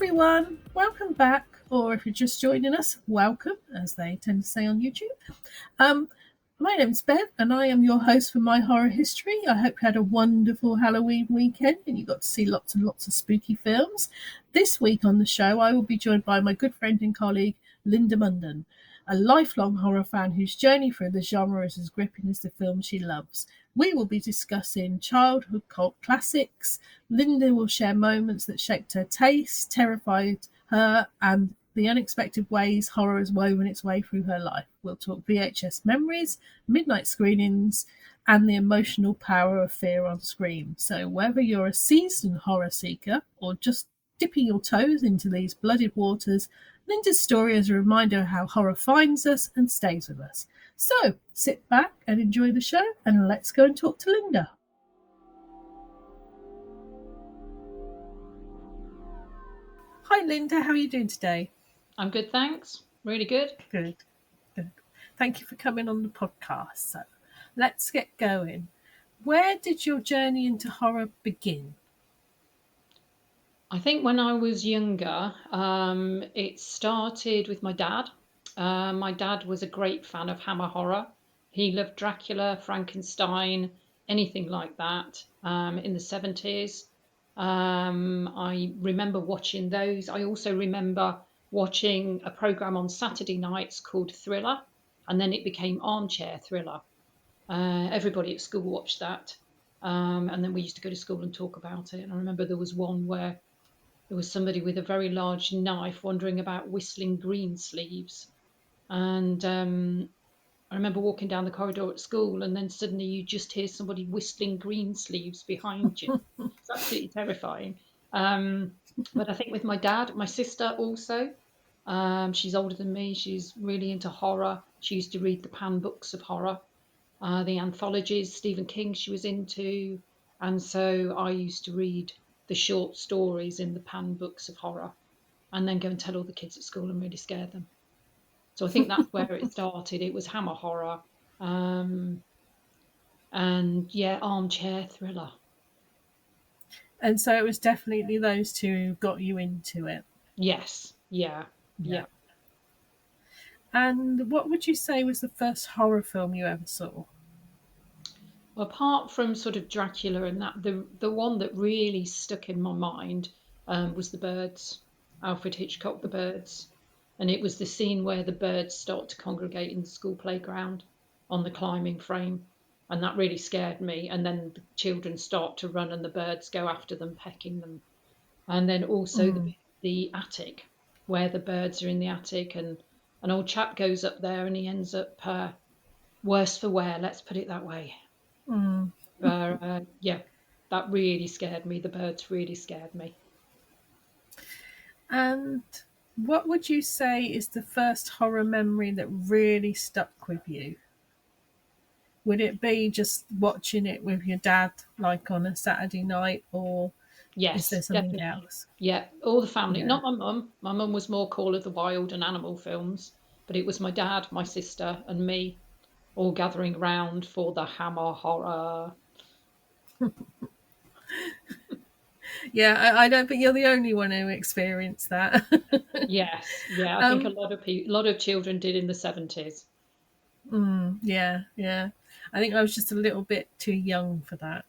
everyone, welcome back, or if you're just joining us, welcome, as they tend to say on YouTube. Um, my name's Bev, and I am your host for My Horror History. I hope you had a wonderful Halloween weekend and you got to see lots and lots of spooky films. This week on the show, I will be joined by my good friend and colleague, Linda Munden, a lifelong horror fan whose journey through the genre is as gripping as the films she loves. We will be discussing childhood cult classics. Linda will share moments that shaped her taste, terrified her, and the unexpected ways horror has woven its way through her life. We'll talk VHS memories, midnight screenings, and the emotional power of fear on screen. So whether you're a seasoned horror seeker or just dipping your toes into these blooded waters, Linda's story is a reminder of how horror finds us and stays with us. So sit back and enjoy the show, and let's go and talk to Linda. Hi Linda, how are you doing today? I'm good, thanks. Really good. Good. Thank you for coming on the podcast. So let's get going. Where did your journey into horror begin? I think when I was younger, it started with my dad. My dad was a great fan of Hammer horror. He loved Dracula, Frankenstein, anything like that in the 70s. I remember watching those. I also remember watching a program on Saturday nights called Thriller, and then it became Armchair Thriller. Everybody at school watched that. And then we used to go to school and talk about it. And I remember there was one where there was somebody with a very large knife wandering about whistling green sleeves. And I remember walking down the corridor at school, and then suddenly you just hear somebody whistling green sleeves behind you. It's absolutely terrifying. But I think with my dad, my sister also, she's older than me. She's really into horror. She used to read the Pan books of horror, the anthologies, Stephen King she was into. And so I used to read the short stories in the Pan books of horror and then go and tell all the kids at school and really scare them. So I think that's where it started. It was Hammer horror. Um, and yeah, Armchair Thriller. And so it was definitely those two who got you into it. Yes. Yeah. Yeah. Yeah. And what would you say was the first horror film you ever saw? Well, apart from sort of Dracula and that, the one that really stuck in my mind was The Birds, Alfred Hitchcock, The Birds. And it was the scene where the birds start to congregate in the school playground on the climbing frame. And that really scared me. And then the children start to run and the birds go after them, pecking them. And then also Mm. the attic, where the birds are in the attic and an old chap goes up there and he ends up worse for wear, let's put it that way. Mm. But yeah, that really scared me. The birds really scared me. And what would you say is the first horror memory that really stuck with you? Would it be just watching it with your dad, like on a Saturday night, or is there Yes, something definitely. else? Yeah, all the family. Yeah. Not my mum. My mum was more Call of the Wild and animal films, but it was my dad, my sister, and me all gathering round for the Hammer horror. Yeah, I don't think you're the only one who experienced that. Yes, yeah. I think a um, lot of people, a lot of children did in the 70s. yeah. I think I was just a little bit too young for that.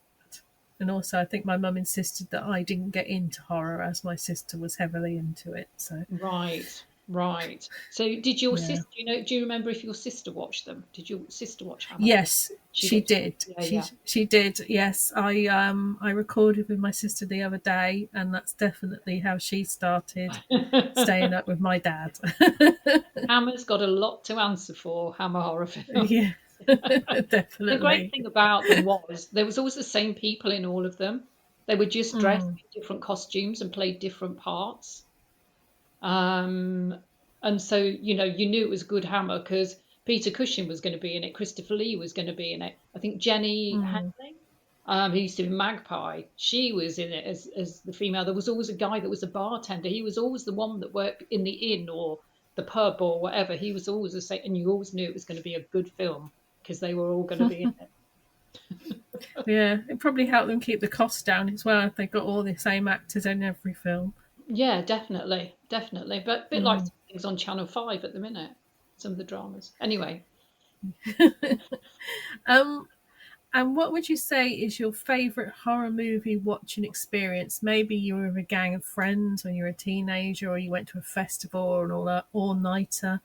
And also, I think my mum insisted that I didn't get into horror as my sister was heavily into it. So, Right, right. So did your yeah. sister, do you remember if your sister watched them? Did your sister watch Hammer? Yes, She she did. did. Yeah, She yeah. she did. Yes, I recorded with my sister the other day, and that's definitely how she started staying up with my dad. Hammer's got a lot to answer for, Hammer horror films. Yeah, The great definitely. thing about them was there was always the same people in all of them. They were just dressed Mm, in different costumes and played different parts. Um, and so, you knew it was a good Hammer because Peter Cushing was going to be in it, Christopher Lee was going to be in it. I think Jenny mm. Henley, who used to be Magpie, she was in it as the female. There was always a guy that was a bartender. He was always the one that worked in the inn or the pub or whatever. He was always the same, and you always knew it was going to be a good film because they were all going to be in it. Yeah, it probably helped them keep the costs down as well if they got all the same actors in every film. Yeah, definitely, definitely. But a bit like Mm. some things on Channel 5 at the minute, some of the dramas. Anyway, um, and what would you say is your favourite horror movie watching experience? Maybe you were with a gang of friends when you were a teenager, or you went to a festival or an all-nighter.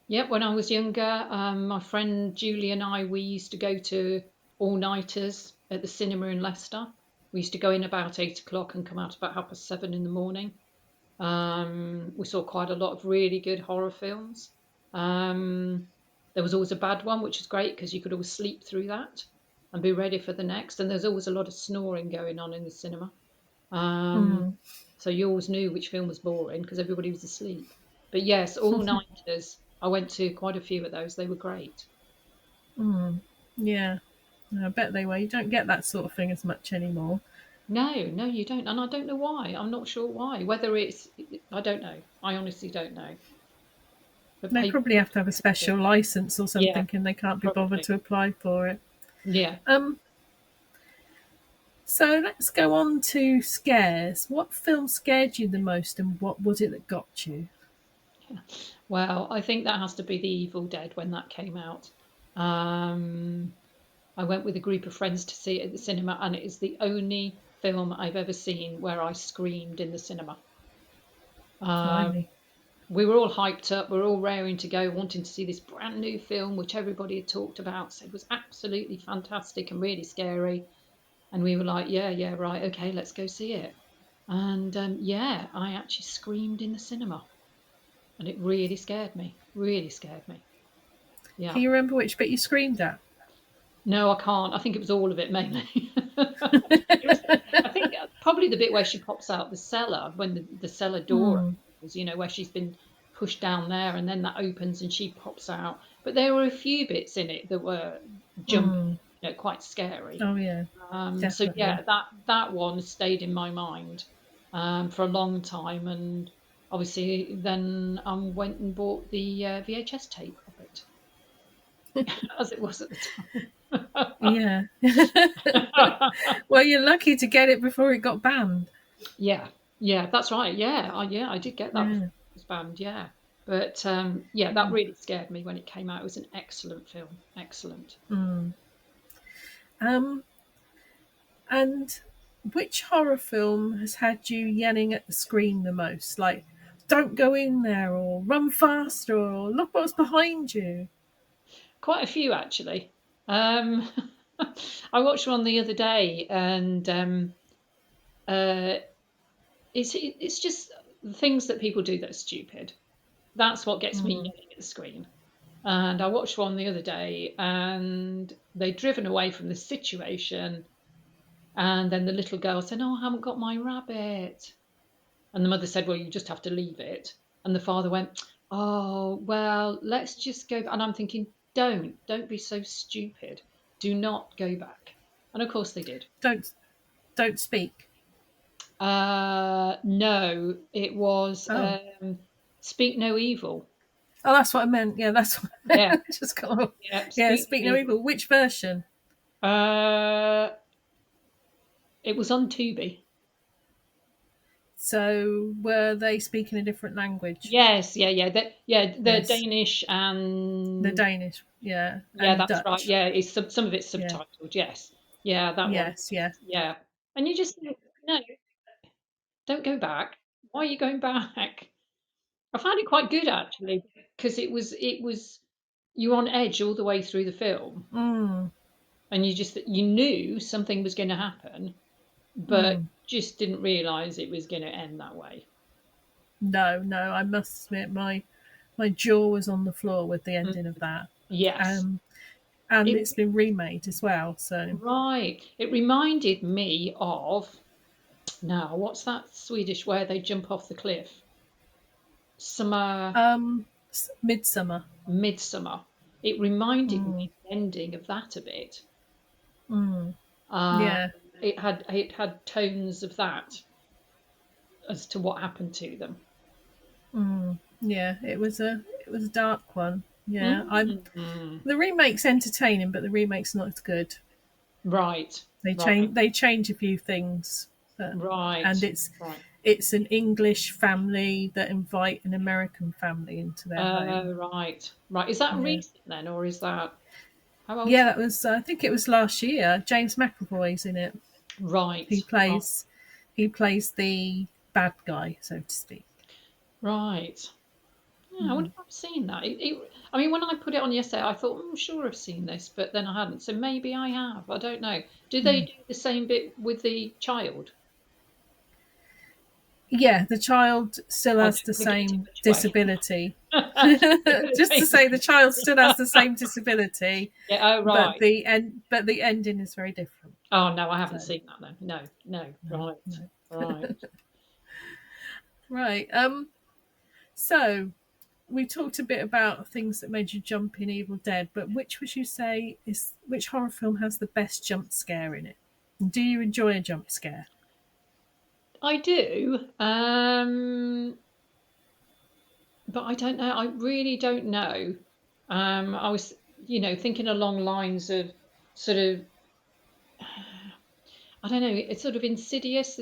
yeah, when I was younger, my friend Julie and I, we used to go to all-nighters at the cinema in Leicester. We used to go in about 8 o'clock and come out about 7:30 in the morning. We saw quite a lot of really good horror films. Um, there was always a bad one, which was great because you could always sleep through that and be ready for the next. And there's always a lot of snoring going on in the cinema. Um, Mm. so you always knew which film was boring because everybody was asleep. But yes, all nighters. I went to quite a few of those. They were great. Mm. Yeah, I bet they were. You don't get that sort of thing as much anymore. No, no, you don't. And I don't know why. I'm not sure why. Whether it's, I don't know. I honestly don't know. But They people probably have to have a love it. special license or Yeah, something, and they can't be bothered probably. to apply for it. Yeah. Um, so let's go on to scares. What film scared you the most, and what was it that got you? Well, I think that has to be The Evil Dead when that came out. Um, I went with a group of friends to see it at the cinema, and it is the only film I've ever seen where I screamed in the cinema. Um, Blimey. we were all hyped up, we were all raring to go, wanting to see this brand new film, which everybody had talked about, said was absolutely fantastic and really scary. And we were like, yeah, yeah, right, okay, let's go see it. And yeah, I actually screamed in the cinema, and it really scared me, really scared me. Can Yeah. you remember which bit you screamed at? No, I can't. I think it was all of it mainly. It was, I think probably the bit where she pops out the cellar when the cellar door Mm. opens, where she's been pushed down there and then that opens and she pops out. But there were a few bits in it that were jumpy, Mm. quite scary. Oh yeah, So definitely. yeah, that one stayed in my mind for a long time, and obviously then went and bought the VHS tape of it as it was at the time. Yeah. Well, you're lucky to get it before it got banned. Yeah, yeah, that's right. Yeah, I did get that before Yeah. it was banned. Yeah, but yeah, that really scared me when it came out. It was an excellent film, excellent. Mm. Um, and which horror film has had you yelling at the screen the most? Like, don't go in there, or run faster, or look what's behind you. Quite a few actually. Um, I watched one the other day, and uh, it's just the things that people do that are stupid. That's what gets me Mm. yelling at the screen. And I watched one the other day, and they'd driven away from the situation. And then the little girl said, "Oh, I haven't got my rabbit." And the mother said, "Well, you just have to leave it." And the father went, "Oh, well, let's just go." And I'm thinking, don't be so stupid. Do not go back. And of course they did. Don't don't speak. No, it was Oh, Speak No Evil. oh, that's what I meant. Yeah, that's what Yeah, I just got. Off. yeah, Yeah, Speak speak No no Evil. evil. Which version? Uh, it was on Tubi. So were they speaking a different language? Yes, the Yes, Danish the and Danish. Yeah, yeah, and that's right. Dutch. Yeah, it's some of it's Yeah. subtitled. Yes, yeah, that one. Yes. Yeah. Yeah, and you just think, no, don't go back. Why are you going back? I found it quite good actually because it was you were on edge all the way through the film, Mm. and you knew something was going to happen, but Mm. just didn't realise it was going to end that way. No, no. I must admit, my jaw was on the floor with the Mm, ending of that. yes, Um, and it it's been remade as well. So, right. It reminded me of now what's that Swedish where they jump off the cliff? Summer, Midsummer. Midsummer. It reminded me Mm. of the ending of that a bit. Mm. Uh, Yeah. it had tones of that as to what happened to them. Mm. Yeah. It was a dark one. Yeah. I'm Mm, the remake's entertaining, but the remake's not as good. right, They right, change a few things, but, right, and it's right. it's an English family that invite an American family into their home. Right, right. Is that Yeah. recent then, or is that how old's Yeah, that? that was. I think it was last year. James McAvoy's in it. He Right, right, plays. He plays the bad guy, so to speak. right. Yeah, I wonder Mm. if I've seen that. I mean, when I put it on yesterday, I thought, I'm sure I've seen this, but then I hadn't. So maybe I have. I don't know. Do they Mm. do the same bit with the child? Yeah, the child still I has don't the want to give too same much away. disability. Just to Disability. say, the child still has the same disability, Yeah. Oh, but right. the ending is very different. Oh no, I haven't So seen that then. No, no. no, Right, no. right. Right. So we talked a bit about things that made you jump in Evil Dead, but which would you say is which horror film has the best jump scare in it? And do you enjoy a jump scare? I do. But I don't know. I really don't know. I was, thinking along lines of sort of, I don't know. It's sort of Insidious.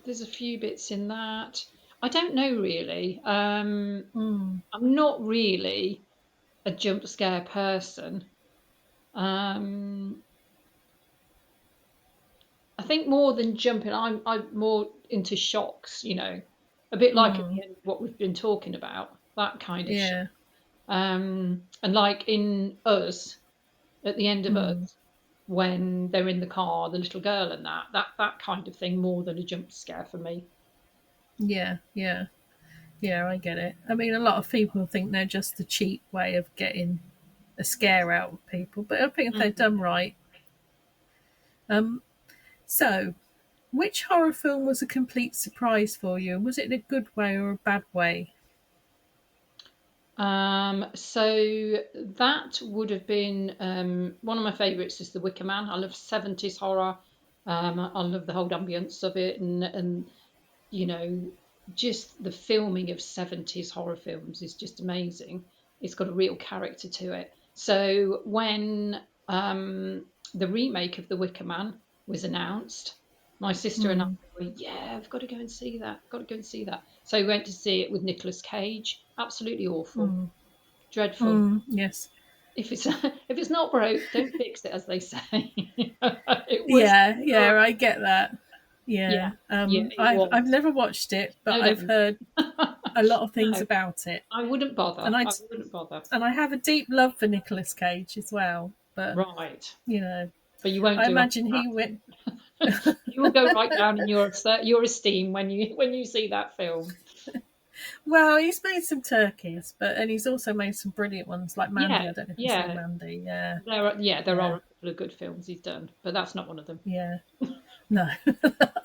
There's a few bits in that. I don't know really. Mm, I'm not really a jump scare person. Um, I think more than jumping, I'm more into shocks. A bit like at mm, the end of what we've been talking about. That kind of shock. yeah. And like in Us, at the end of Mm, Us, when they're in the car, the little girl and that kind of thing, more than a jump scare for me. yeah. Yeah. Yeah. I get it. I mean, a lot of people think they're just a cheap way of getting a scare out of people, but I think if they're Mm. done right. Um. So, which horror film was a complete surprise for you? Was it in a good way or a bad way? So that would have been one of my favourites is The Wicker Man. I love 70s horror. I love the whole ambience of it and you know, just the filming of 70s horror films is just amazing. It's got a real character to it. So when the remake of The Wicker Man was announced, my sister and I Mm, were, yeah, I've got to go and see that. Got to go and see that. So we went to see it with Nicolas Cage. Absolutely awful, mm, dreadful. yes. If it's if it's not broke, don't fix it, as they say. It was, Yeah, yeah, I get that. Yeah. yeah, yeah, it I've was. never watched it, but No, I've don't. heard a lot of things No, about it. I wouldn't bother. And I wouldn't bother. I have a deep love for Nicolas Cage as well. But, Right. you know, But you won't I do after imagine he went. that. You will go right down in your esteem when you see that film. Well, he's made some turkeys, and he's also made some brilliant ones like Mandy. Yeah, I don't know if you've seen yeah. Mandy. Yeah, There are yeah, a couple of good films he's done, but that's not one of them. yeah. No,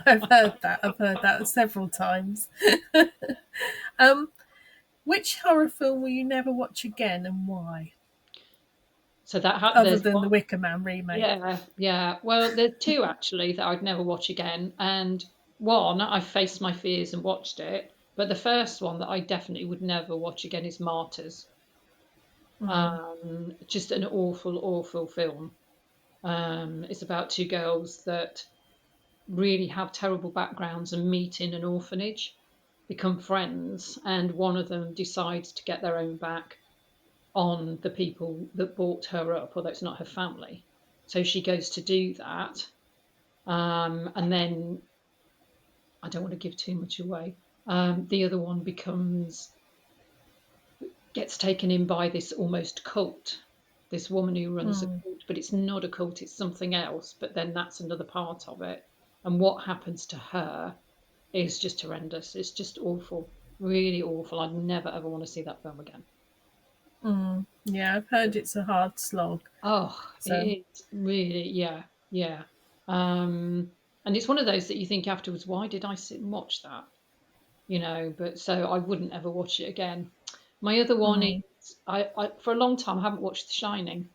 I've heard that. I've heard that several times. um, which horror film will you never watch again, and why? So Other there's than one. the Wicker Man remake. Yeah, yeah. Well, there's two actually that I'd never watch again, and one I faced my fears and watched it, but the first one that I definitely would never watch again is Martyrs. Mm, Just an awful, awful film. It's about two girls that really have terrible backgrounds and meet in an orphanage, become friends, and one of them decides to get their own back on the people that brought her up, although it's not her family. So she goes to do that. And then I don't want to give too much away. The other one gets taken in by this almost cult, this woman who runs a mm, cult, but it's not a cult, it's something else. But then that's another part of it. And what happens to her is just horrendous. It's just awful, really awful. I'd never ever want to see that film again. mm. Yeah, I've heard it's a hard slog. Oh, So, it is really, yeah, yeah. And it's one of those that you think afterwards, why did I sit and watch that? But so I wouldn't ever watch it again. My other one is mm, I for a long time I haven't watched The Shining.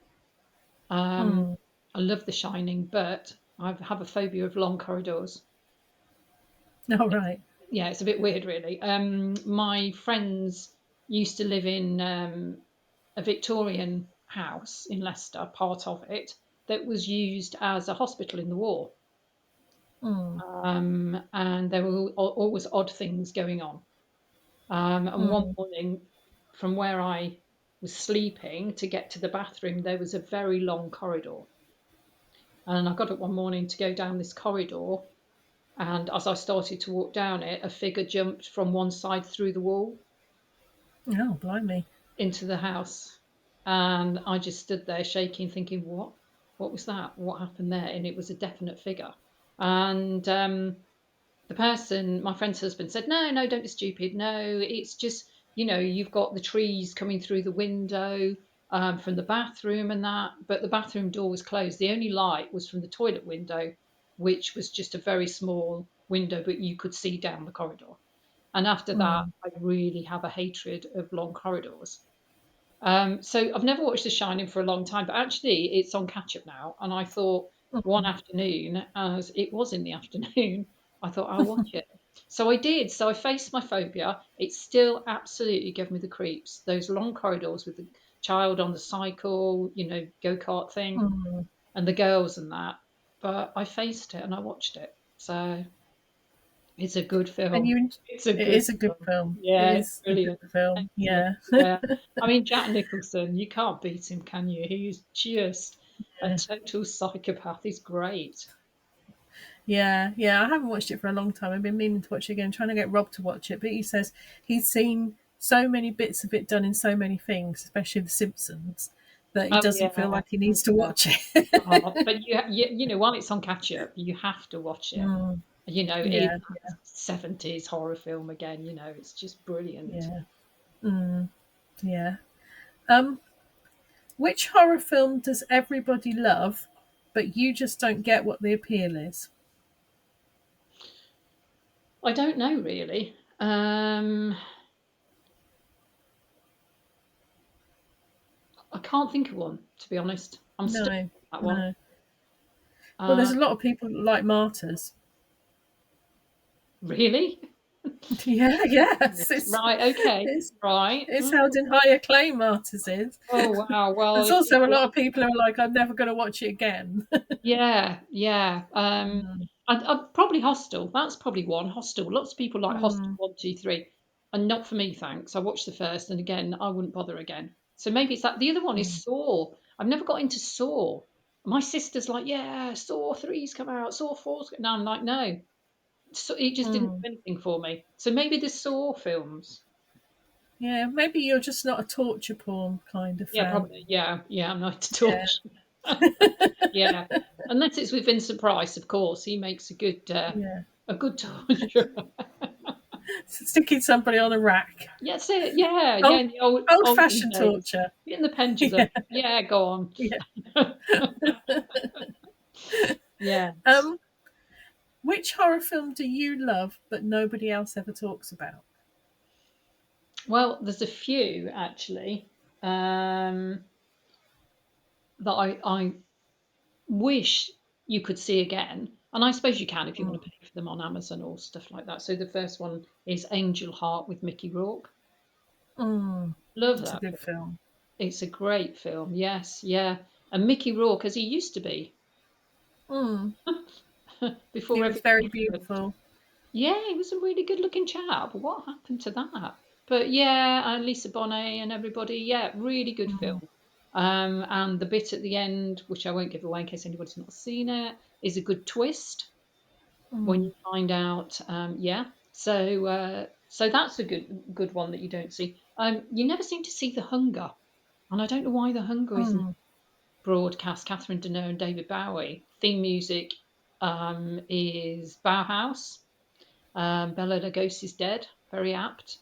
Um, mm. I love The Shining, but I have a phobia of long corridors. All right. Yeah, it's a bit weird, really. My friends used to live in a Victorian house in Leicester, part of it, that was used as a hospital in the war. Mm. And there were always odd things going on. And one Mm. morning, from where I was sleeping to get to the bathroom, there was a very long corridor. And I got up one morning to go down this corridor. And as I started to walk down it, a figure jumped from one side through the wall Oh, blimey. into the house. And I just stood there shaking, thinking, what? What was that? What happened there? And it was a definite figure. And the person, my friend's husband, said, no, no, don't be stupid. No, it's just, you've got the trees coming through the window from the bathroom and that. But the bathroom door was closed. The only light was from the toilet window, which was just a very small window, but you could see down the corridor. And after that, Mm. I really have a hatred of long corridors. So I've never watched The Shining for a long time, but actually it's on catch up now. And I thought one Mm. afternoon, as it was in the afternoon, I thought I'll watch it. So I did. So I faced my phobia. It still absolutely gave me the creeps. Those long corridors with the child on the cycle, go kart thing, Mm. and the girls and that. But I faced it and I watched it. So it's a good And film. you, It's a it good is a good film. film. It Yeah, it's is a good brilliant. film. Excellent. Yeah. Yeah. I mean, Jack Nicholson, you can't beat him, can you? He's just a Yeah. total psychopath. He's great. Yeah, yeah, I haven't watched it for a long time. I've been meaning to watch it again, trying to get Rob to watch it, but he says he's seen so many bits of it done in so many things, especially The Simpsons, that he Oh, doesn't feel yeah. like he needs to Yeah. watch it. Oh, but while it's on catch up, you have to watch it. Mm, It's yeah, that 70s horror film again, it's just brilliant. yeah, mm, yeah. Um, which horror film does everybody love, but you just don't get what the appeal is? I don't know really. I can't think of one, to be honest. I'm stuck No, on that one. no. Well, Uh, there's a lot of people that like Martyrs. really? Yeah, yes, Right, okay. it's Right. it's held in high acclaim. Martyrs is. Oh, wow. Well, There's if also a people lot like, of people who are like, I'm never going to watch it again. yeah, yeah. Mm, I'd probably Hostel. That's probably one. Hostel. Lots of people like Hostel mm, 1, 2, 3, and not for me, thanks. I watched the first, and again, I wouldn't bother again. So maybe it's that. The other one is mm, Saw. I've never got into Saw. My sister's like, yeah, Saw 3's come out, Saw 4's. Now I'm like, no. So it just didn't mm. do anything for me. So maybe the Saw films. Yeah, maybe you're just not a torture porn kind of Yeah, fan. probably. Yeah, yeah. I'm not to Yeah, touch. Yeah, unless it's with Vincent Price, of course. He makes yeah. a good torture. Sticking somebody on a rack. Yeah, that's it. Yeah, yeah. Old, In the olden old-fashioned days, torture. in the pendulum. Yeah, Yeah, go on. yeah. Yes. Um, which horror film do you love but nobody else ever talks about? Well, there's a few actually that I wish you could see again. And I suppose you can if you want to Mm, pay for them on Amazon or stuff like that. So the first one is Angel Heart with Mickey Rourke. mm. Love It's a that good film. film. It's a great film. Yes, yeah. And Mickey Rourke, as he used to be, Mm. before He was everything very happened. beautiful. Yeah, he was a really good looking chap. What happened to that? But yeah, and Lisa Bonet and everybody, yeah, really good Mm, film. And the bit at the end, which I won't give away in case anybody's not seen it, is a good twist when mm, you find out. Yeah, so that's a good one that you don't see. You never seem to see The Hunger, and I don't know why The Hunger isn't mm, broadcast. Catherine Deneuve and David Bowie. Theme music is Bauhaus. Bela Lugosi's dead, very apt.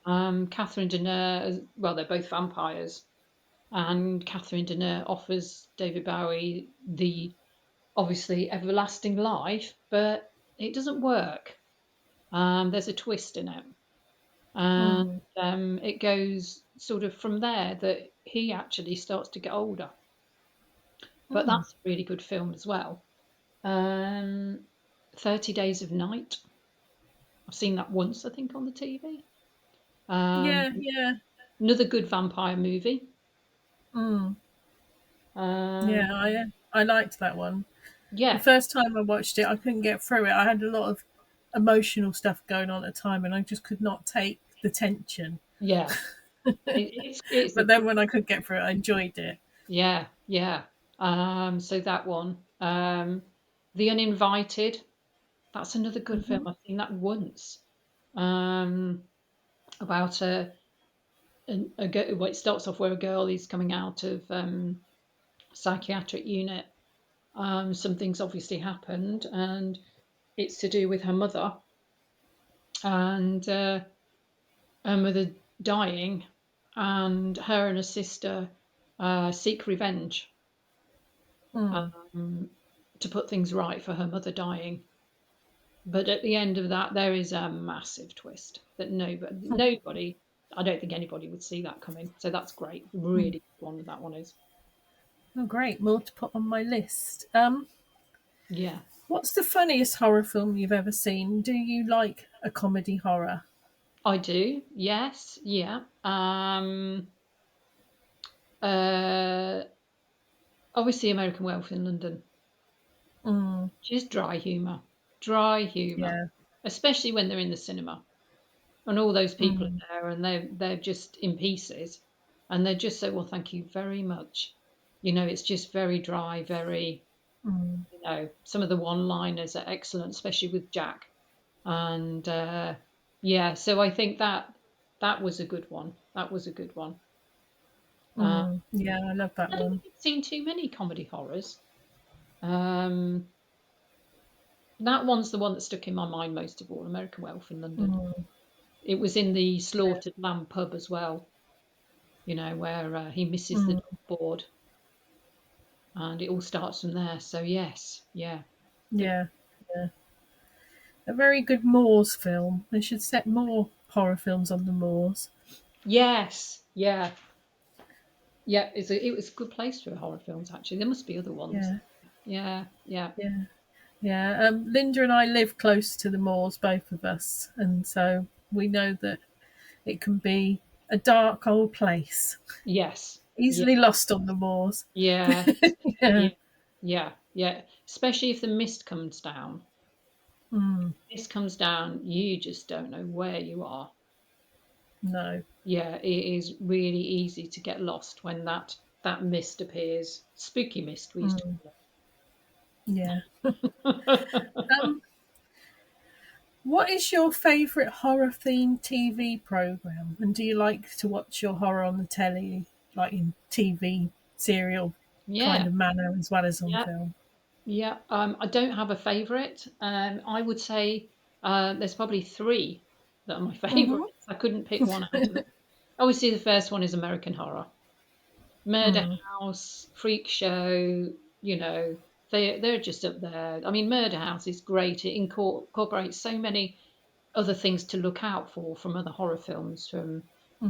Catherine Deneuve, well, they're both vampires, and Catherine Deneuve offers David Bowie the obviously everlasting life, but it doesn't work. There's a twist in it, and mm, it goes sort of from there that he actually starts to get older. But mm. that's a really good film as well. Um, 30 Days of Night. I've seen that once, I think, on the TV. Um, Yeah, yeah. Another good vampire movie. Mm. Um, Yeah, I liked that one. The Yeah, first time I watched it, I couldn't get through it. I had a lot of emotional stuff going on at the time, and I just could not take the tension. yeah. It's a But then when I could get through it, I enjoyed it. yeah, yeah. So that one, The Uninvited. That's another good film. Hmm. I've seen that once. Um, about a girl. Well, it starts off where a girl is coming out of psychiatric unit. Something's obviously happened, and it's to do with her mother, and her mother dying, and her and her sister seek revenge, Mm, um, to put things right for her mother dying. But at the end of that, there is a massive twist that nobody, I don't think anybody would see that coming. So that's great. mm. Really good one that one is. Oh, great! More to put on my list. Yeah, What's the funniest horror film you've ever seen? Do you like a comedy horror? I do. Yes, yeah. Uh, Obviously, American Wealth in London. Mm, Just dry humour, yeah. especially when they're in the cinema and all those people Mm, are there and they're just in pieces, and they're just so well. Thank you very much. It's just very dry, very. mm, Some of the one-liners are excellent, especially with Jack. And yeah, so I think that was a good one. That was a good one. Uh, yeah, I love that I don't one. think I've seen too many comedy horrors. Um, that one's the one that stuck in my mind most of all. American Wealth in London. Mm, It was in the Slaughtered Lamb pub as well. Where he misses the mm, board, and it all starts from there. So yes, yeah, yeah, yeah, yeah. A very good Moors film. They should set more horror films on the Moors. yes, yeah, yeah. It was a good place for horror films. Actually, there must be other ones. Yeah, Yeah, yeah, yeah, yeah. Linda and I live close to the Moors, both of us, and so we know that it can be a dark old place, yes, yeah, easily lost on the Moors. yeah, Yeah. yeah, yeah, yeah. Especially if the mist comes down. Mm, Mist comes down, you just don't know where you are. no. Yeah, it is really easy to get lost when that mist appears. Spooky mist, we used to Mm, call yeah. it. Um, what is your favourite horror themed TV program? And do you like to watch your horror on the telly, like in TV serial kind Yeah, of manner, as well as on yeah, film? yeah. I don't have a favourite. I would say there's probably three that are my Mm-hmm. favourites. I couldn't pick one out of them. Obviously, the first one is American Horror. Murder Mm, House, Freak Show, you know, they're just up there. I mean, Murder House is great. It incorporates so many other things to look out for from other horror films, from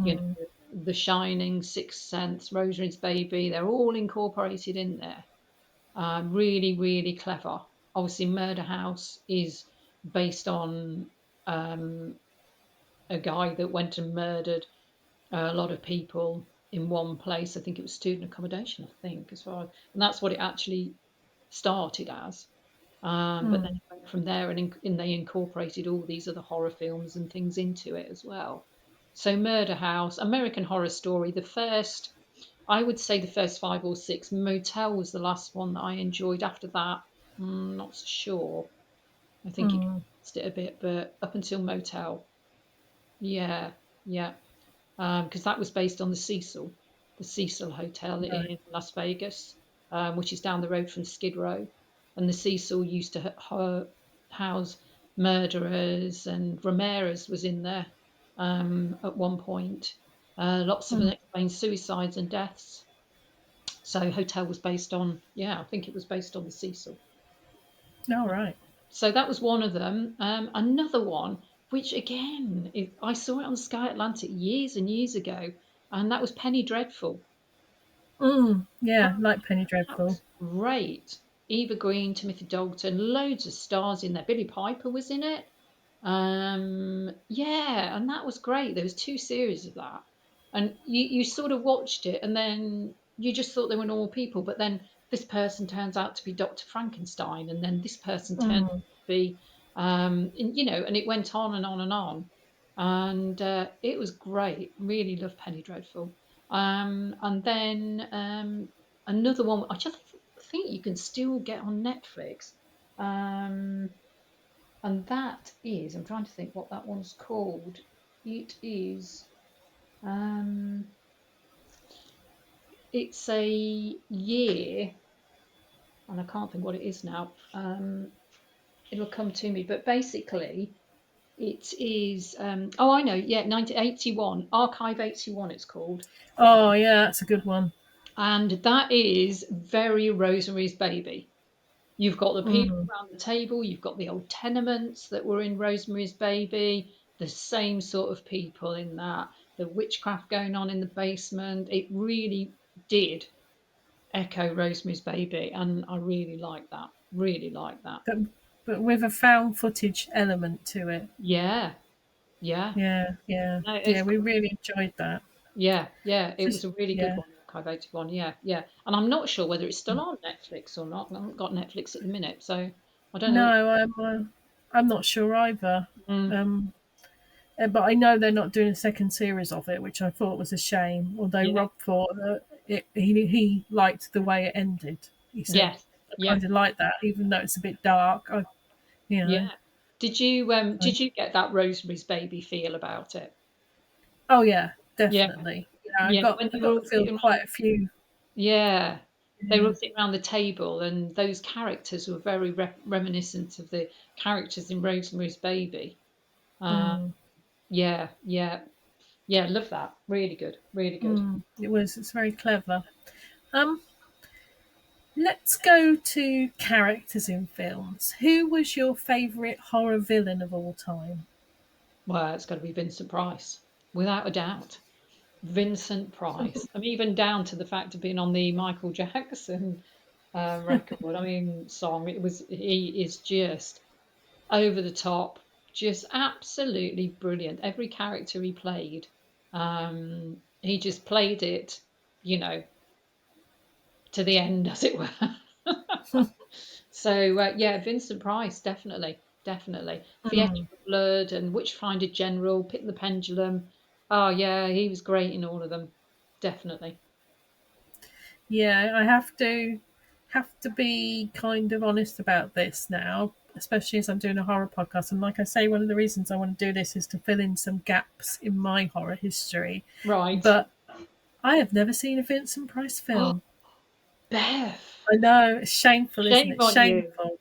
you mm, know, The Shining, Sixth Sense, Rosemary's Baby. They're all incorporated in there. Really, really clever. Obviously, Murder House is based on um, a guy that went and murdered a lot of people in one place. I think it was student accommodation, I think, as far as, and that's what it actually started as. But then mm, it went from there, and they incorporated all these other horror films and things into it as well. So Murder House, American Horror Story, I would say the first five or six. Motel was the last one that I enjoyed. After that, not so sure. I think it mm. lost it a bit, but up until Motel, yeah, yeah. Because that was based on the Cecil Hotel Right. in Las Vegas, which is down the road from Skid Row. And the Cecil used to house murderers, and Ramirez was in there at one point. Lots of Mm. unexplained suicides and deaths. So Hotel was based on, yeah, I think it was based on the Cecil. All right. So that was one of them. Another one, which again, I saw it on Sky Atlantic years and years ago, and that was Penny Dreadful. Mm. That, Yeah, like Penny that Dreadful. was great. Eva Green, Timothy Dalton, loads of stars in there. Billy Piper was in it. Yeah, and that was great. There was two series of that, and you sort of watched it, and then you just thought they were normal people, but then this person turns out to be Dr. Frankenstein, and then this person turns Mm. out to be, and it went on and on and on. And it was great. Really loved Penny Dreadful. And then another one, I just think you can still get on Netflix. Um, and that is, I'm trying to think what that one's called. It is, um, it's a year, and I can't think what it is now. It'll come to me, but basically, it is. Oh, I know. Yeah, 1981, Archive 81. It's called, Oh yeah, that's a good one. and that is very Rosemary's Baby. You've got the people Mm. around the table. You've got the old tenements that were in Rosemary's Baby. The same sort of people in that. The witchcraft going on in the basement. It really did echo Rosemary's Baby, and I really like that. Really like that. But with a found footage element to it. Yeah, yeah. Yeah, yeah, No, yeah. it's We great. really enjoyed that. Yeah, yeah. It was Just a really good yeah. one, Archive 81. Yeah, yeah. And I'm not sure whether it's still on Netflix or not. I haven't got Netflix at the minute, so I don't know. No, I'm not sure either. Mm, Um, but I know they're not doing a second series of it, which I thought was a shame. Although yeah. Rob thought that he liked the way it ended. He said, Yes. "I Yeah. kind of like that, even though it's a bit dark." You know. Yeah. Did I, you get that Rosemary's Baby feel about it? oh yeah, Yeah. definitely. Yeah, Yeah. When I they were got to all feel sitting quite around. a few. Yeah. They were Yeah. all sitting around the table, and those characters were very reminiscent of the characters in Rosemary's Baby. Uh, Mm, yeah. Yeah. Yeah. Love that. Really good. Really good. it was. It's very clever. Um, let's go to characters in films. Who was your favourite horror villain of all time? Well, it's got to be Vincent Price, without a doubt. Vincent Price. I'm even down to the fact of being on the Michael Jackson record. I mean, song. He is just over the top, just absolutely brilliant. Every character he played, he just played it, you know, to the end, as it were. So yeah, Vincent Price, definitely, definitely. Mm. Theatre of Blood and Witchfinder General, Pit and the Pendulum. Oh yeah, he was great in all of them, definitely. Yeah, I have to be kind of honest about this now, especially as I'm doing a horror podcast. And like I say, one of the reasons I want to do this is to fill in some gaps in my horror history. Right. But I have never seen a Vincent Price Oh, film. Beth, I know it's shameful, isn't shame it? on you. Shameful.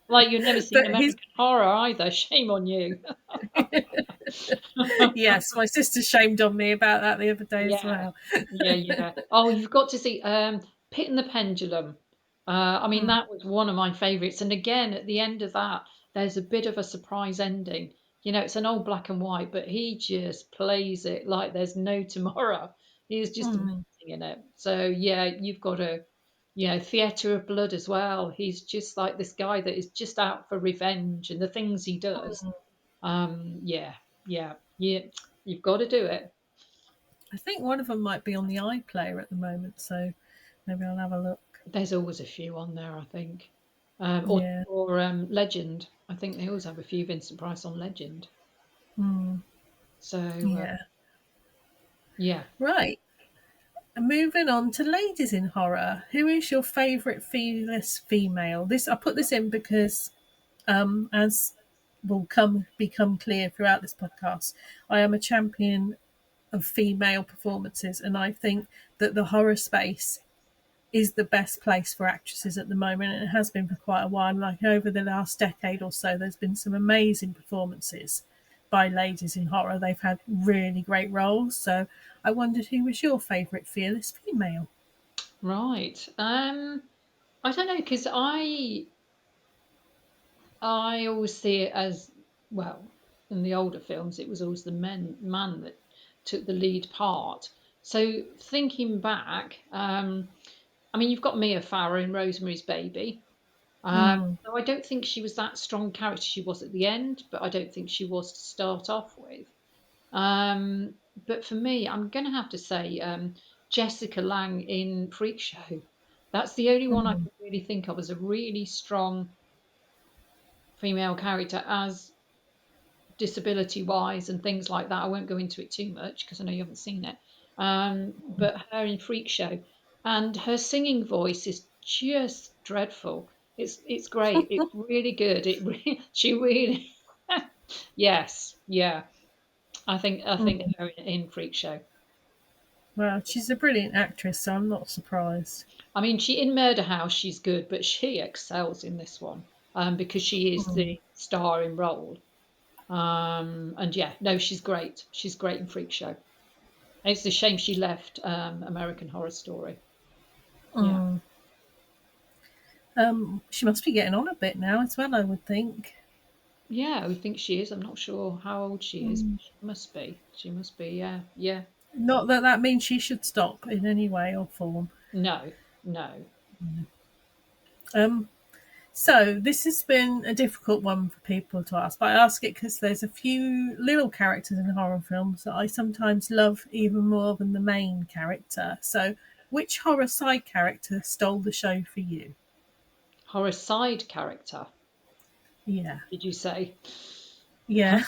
Like you've never seen But his American Horror either. Shame on you. yes, my sister shamed on me about that the other day as Yeah, well. yeah, yeah. Oh, you've got to see Pit and the Pendulum. I mean, Mm, that was one of my favourites. And again, at the end of that, there's a bit of a surprise ending. You know, it's an old black and white, but he just plays it like there's no tomorrow. He is just amazing mm, in it. So yeah, you've got to, Theatre of Blood as well. He's just like this guy that is just out for revenge and the things he does. mm. Yeah, yeah, yeah. You've got to do it. I think one of them might be on the iPlayer at the moment, so maybe I'll have a look. There's always a few on there, I think. Yeah. Or Legend. I think they always have a few Vincent Price on Legend. Mm, So yeah. yeah, Right. And moving on to ladies in horror. Who is your favourite fearless female? This I put this in because, as will come become clear throughout this podcast, I am a champion of female performances, and I think that the horror space is the best place for actresses at the moment, and it has been for quite a while. Like over the last decade or so, there's been some amazing performances by ladies in horror. They've had really great roles. So I wondered who was your favourite fearless female? right. I don't know because I always see it as well in the older films. It was always the man that took the lead part. So thinking back, I mean, you've got Mia Farrow in Rosemary's Baby. Mm, So I don't think she was that strong character. She was at the end, but I don't think she was to start off with. But for me, I'm going to have to say Jessica Lange in Freak Show. That's the only one I Mm. can really think of as a really strong female character as disability wise and things like that. I won't go into it too much because I know you haven't seen it. But her in Freak Show, and her singing voice is just dreadful. It's great. It's really good. She really yes, yeah. I think Mm. her in Freak Show. Well, she's a brilliant actress, so I'm not surprised. I mean, she in Murder House she's good, but she excels in this one because she is Mm. the starring role. And yeah, no, she's great. She's great in Freak Show. It's a shame she left American Horror Story. Yeah. Mm. She must be getting on a bit now as well, I would think. Yeah, I think she is. I'm not sure how old she is, Mm. but she must be. She must be, yeah. Yeah. Not that that means she should stop in any way or form. No, no. Um, so this has been a difficult one for people to ask, but I ask it because there's a few little characters in horror films that I sometimes love even more than the main character. So, which horror side character stole the show for you? Horror side character, Yeah, did you say? yeah.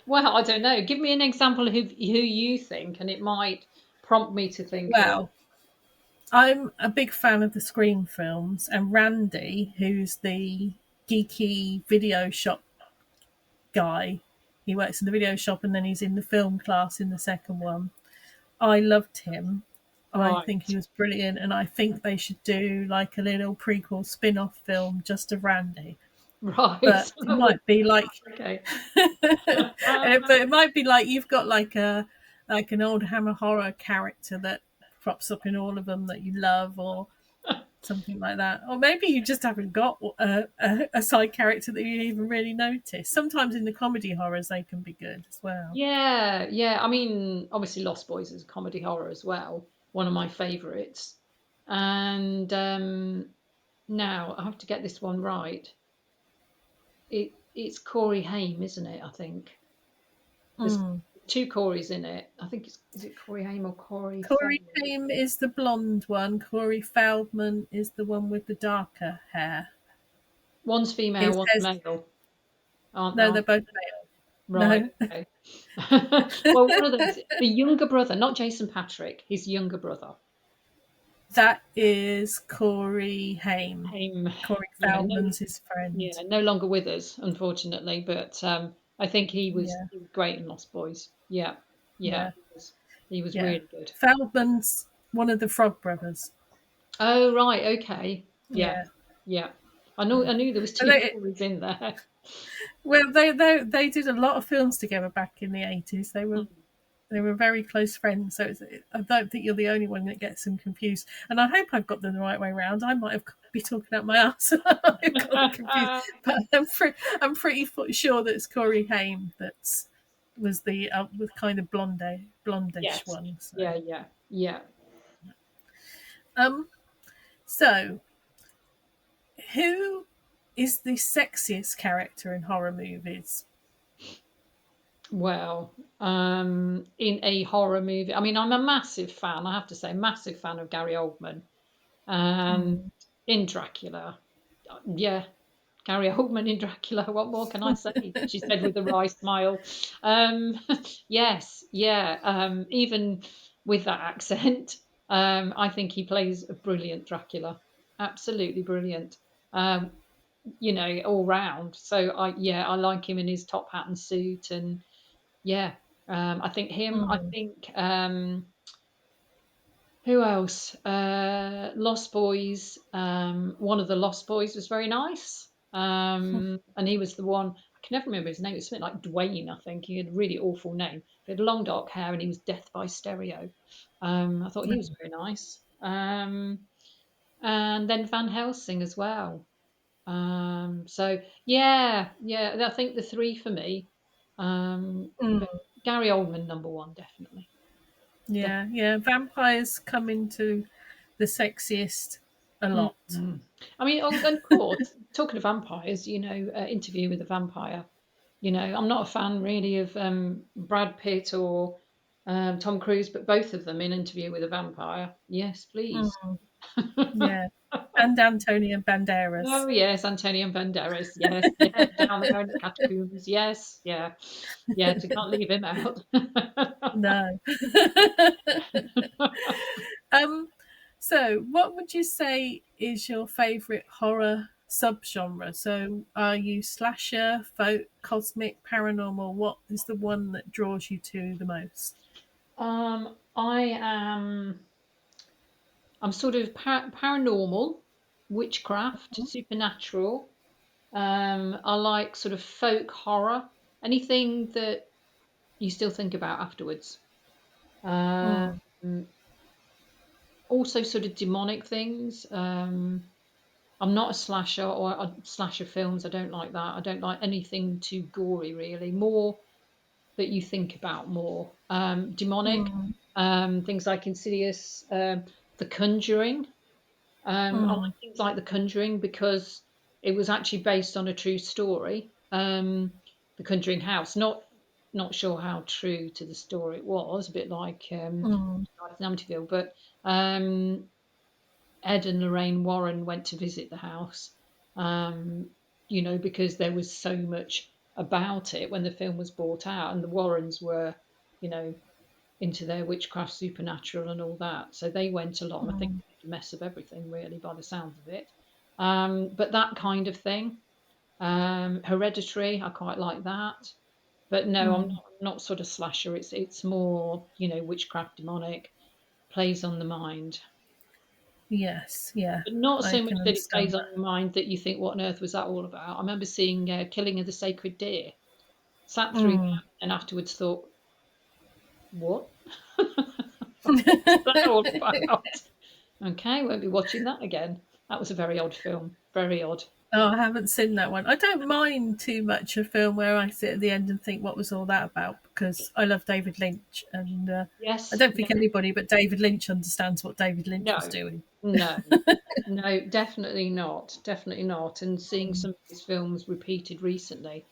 Well, I don't know. Give me an example of who you think, and it might prompt me to think of. Well, I'm a big fan of the Scream films, and Randy, who's the geeky video shop guy, he works in the video shop and then he's in the film class in the second one. I loved him. I think Right. he was brilliant, and I think they should do like a little prequel spin off film just of Randy. Right. But it might be like, Okay. but it might be like you've got like an old Hammer horror character that crops up in all of them that you love, or something like that. Or maybe you just haven't got a side character that you even really notice. Sometimes in the comedy horrors they can be good as well. Yeah, yeah. I mean, obviously, Lost Boys is a comedy horror as well. One of my favourites. And now I have to get this one right. It's Corey Haim, isn't it? I think there's Mm. two Corys in it. I think it's is it Corey Haim or Corey Corey Feldman? Haim is the blonde one. Corey Feldman is the one with the darker hair. One's female, It one's says male, aren't no, they're they? both Right. male. No, Okay. Well, one of them is the younger brother, not Jason Patrick. His younger brother. that is Corey Haim. Haim. Corey Yeah, no, Feldman's his friend. yeah, no longer with us, unfortunately. But I think Yeah, he was great in Lost Boys. Yeah, yeah, yeah, he was yeah. really good. Feldman's one of the Frog Brothers. Oh right, okay, yeah, Yeah, yeah. yeah. I knew there was But two Corys in there. they did a lot of films together back in the 80s. They were very close friends, so I don't think you're the only one that gets them confused. And I hope I've got them the right way round. I might have be talking out my ass. I've got them confused, but I'm pretty sure that it's Corey Haim that was the with kind of blondish Yes, one. So, yeah, yeah, yeah. um, so who is the sexiest character in horror movies? Well, in a horror movie, I mean, I'm a massive fan. I have to say, massive fan of Gary Oldman, and Mm. in Dracula, yeah, Gary Oldman in Dracula. What more can I say? She said with a wry smile. Um, yes, yeah. Even with that accent, I think he plays a brilliant Dracula. Absolutely brilliant. Um, all round. So I like him in his top hat and suit, and yeah, I think him. I Mm. think who else? Lost Boys. One of the Lost Boys was very nice. And he was the one. I can never remember his name. It was something like Dwayne, I think. He had a really awful name. He had long dark hair, and he was Death by Stereo. I thought he was very nice. And then Van Helsing as well. So yeah, yeah. I think the three for me. But Mm. Gary Oldman, number one, definitely. Yeah, yeah. Vampires come into the sexiest a lot. Mhm. I mean, and of course, talking of vampires, Interview with a Vampire. I'm not a fan really of Brad Pitt or Tom Cruise, but both of them in Interview with a Vampire. Yes, please. Yeah. And Antonio Banderas. Oh yes, Antonio Banderas. Yes, yeah, down there in the catacombs. Yes, yeah, yes. You can't leave him out. No. um, so what would you say is your favourite horror subgenre? So are you slasher, folk, cosmic, paranormal? What is the one that draws you to the most? I am. I'm sort of paranormal, witchcraft, supernatural. I like sort of folk horror, anything that you still think about afterwards. Um, Mm, Also, sort of demonic things. I'm not a slasher or slasher films. I don't like that. I don't like anything too gory, really. More that you think about more. Demonic, mm, things like Insidious, The Conjuring. I mm, like things like The Conjuring because it was actually based on a true story. The Conjuring House. Not sure how true to the story it was. A bit like mm, Amityville, but um, Ed and Lorraine Warren went to visit the house. Um, because there was so much about it when the film was brought out, and the Warrens were, you know, into their witchcraft, supernatural, and all that. So they went along. I think mm, they made a mess of everything, really, by the sounds of it. But that kind of thing. Hereditary, I quite like that. But no, mm. I'm not sort of slasher. It's more, witchcraft, demonic, plays on the mind. Yes, yeah, But not I so much can that it understand plays on that. your mind that you think, what on earth was that all about? I remember seeing Killing of the Sacred Deer, sat through Mm. that, and afterwards thought, what? What's that all about? Okay, won't be watching that again. That was a very odd film. Very odd. Oh, I haven't seen that one. I don't mind too much a film where I sit at the end and think, what was all that about? Because I love David Lynch, and I Yes, don't yeah, think anybody but David Lynch understands what David Lynch was no, doing. no, no, definitely not. Definitely not. And seeing Mm. some of his films repeated recently,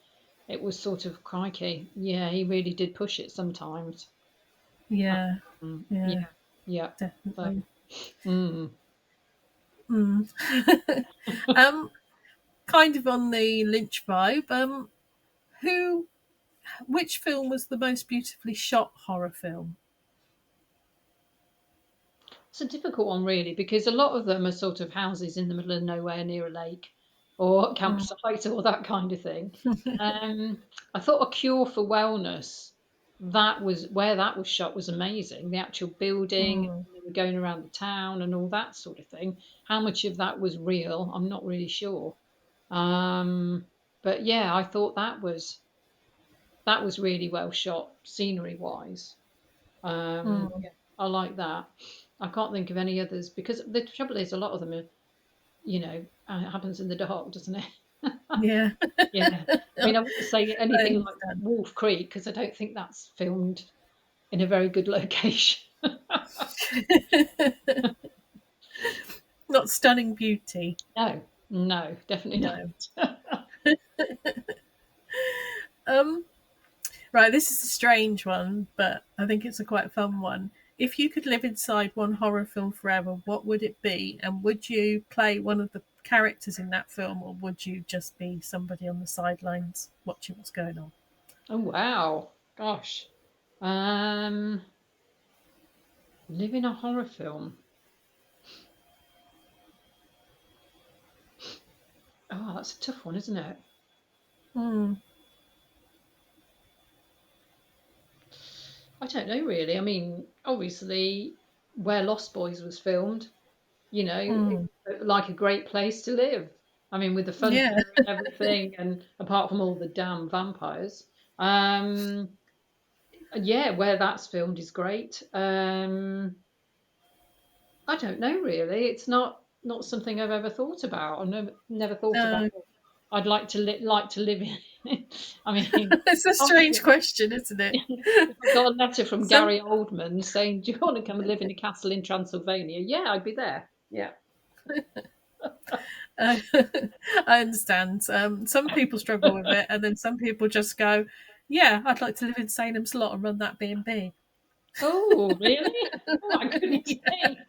it was sort of crikey. Yeah, he really did push it sometimes. Yeah, Yeah, yeah, yeah. So, definitely. mm. Mm. um, Kind of on the Lynch vibe. Who, which film was the most beautifully shot horror film? It's a difficult one, really, because a lot of them are sort of houses in the middle of nowhere near a lake or Mm. campsite or that kind of thing. I thought A Cure for Wellness, that was where that was shot was amazing. The actual building, Mm. they were going around the town and all that sort of thing. How much of that was real, I'm not really sure. Um, but yeah, I thought that was really well shot, scenery wise. Mm. Yeah, I like that. I can't think of any others because the trouble is a lot of them are, it happens in the dark, doesn't it? Yeah, Yeah. I mean, I wouldn't say I anything like understand. Wolf Creek because I don't think that's filmed in a very good location. Not stunning beauty. No, no, definitely No. not. Um, right, this is a strange one, but I think it's a quite fun one. If you could live inside one horror film forever, what would it be? And would you play one of the characters in that film, or would you just be somebody on the sidelines watching what's going on? Oh wow, gosh. Um, Live in a horror film. Oh, that's a tough one, isn't it? Hmm. I don't know really. I mean, obviously, where Lost Boys was filmed, Hmm. it's like a great place to live. I mean, with the fun Yeah. fair and everything, and apart from all the damn vampires, um, yeah, where that's filmed is great. I don't know really. It's not something I've ever thought about. I've never thought about. No, I'd like to live in. I mean, it's a strange obviously, question, isn't it? if I got a letter from Some Gary Oldman saying, "Do you want to come and live in a castle in Transylvania?" Yeah, I'd be there. Yeah. uh, I understand. Some people struggle with it, and then some people just go, "Yeah, I'd like to live in Salem's Lot and run that B and B." Oh, really? Oh, my goodness me.